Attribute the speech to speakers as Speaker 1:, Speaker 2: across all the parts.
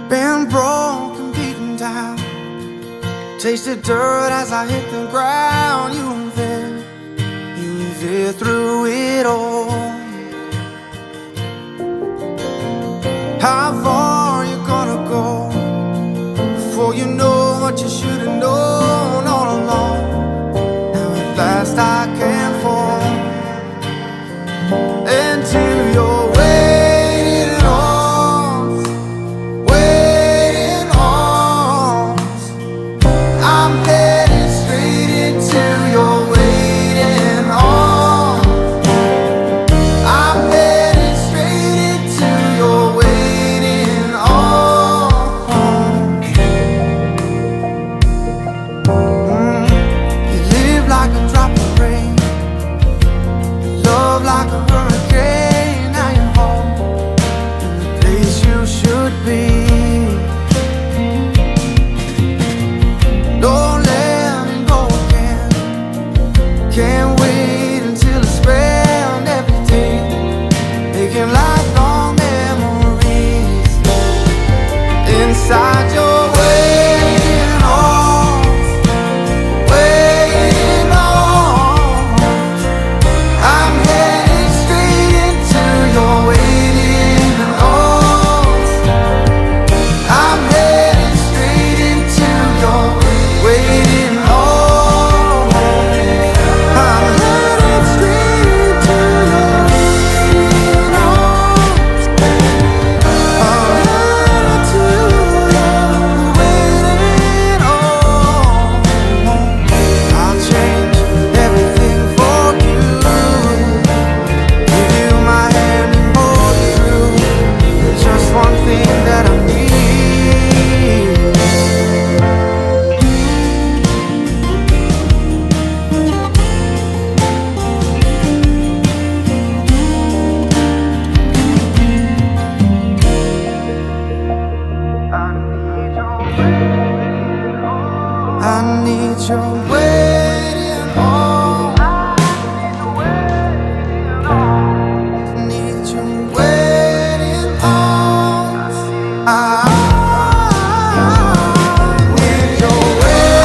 Speaker 1: Been broken, beaten down, tasted dirt as I hit the ground. You were there through it all. How far you gonna go before you know what you should have known all along? Now at last I can fall into your waiting arms, waiting arms. I'm headed straight into your waiting arms. I'm headed straight into your waiting arms. You live like a drop of rain, you love like a hurricane. Now you're home in the place you should be. Don't let me go again. Can't wait until I spend every day making lifelong memories inside your waiting arms, waiting arms. I'm headed straight into your waiting arms. I'm headed straight into your waiting arms. I'm headed straight into your waiting arms. I'm headed to your waiting arms. I'll change everything for you. Give you my hand and hold you through. There's just one thing that I need. I need your waiting arms. I need your waiting arms. I need your waiting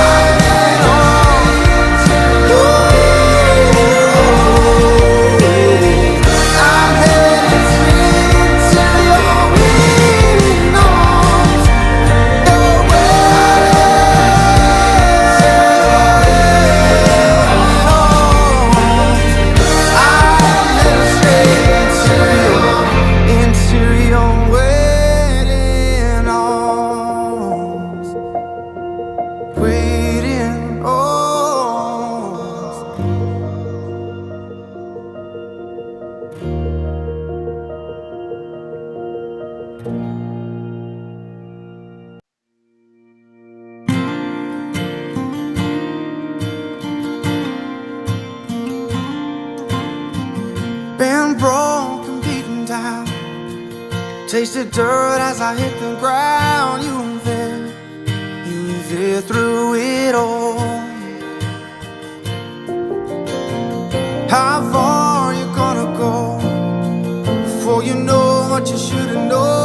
Speaker 1: arms. I'm headed straight into your waiting arms. Your waiting arms. Been broken, beaten down, tasted dirt as I hit the ground. You were there through it all. How far you gonna go before you know what you should have known?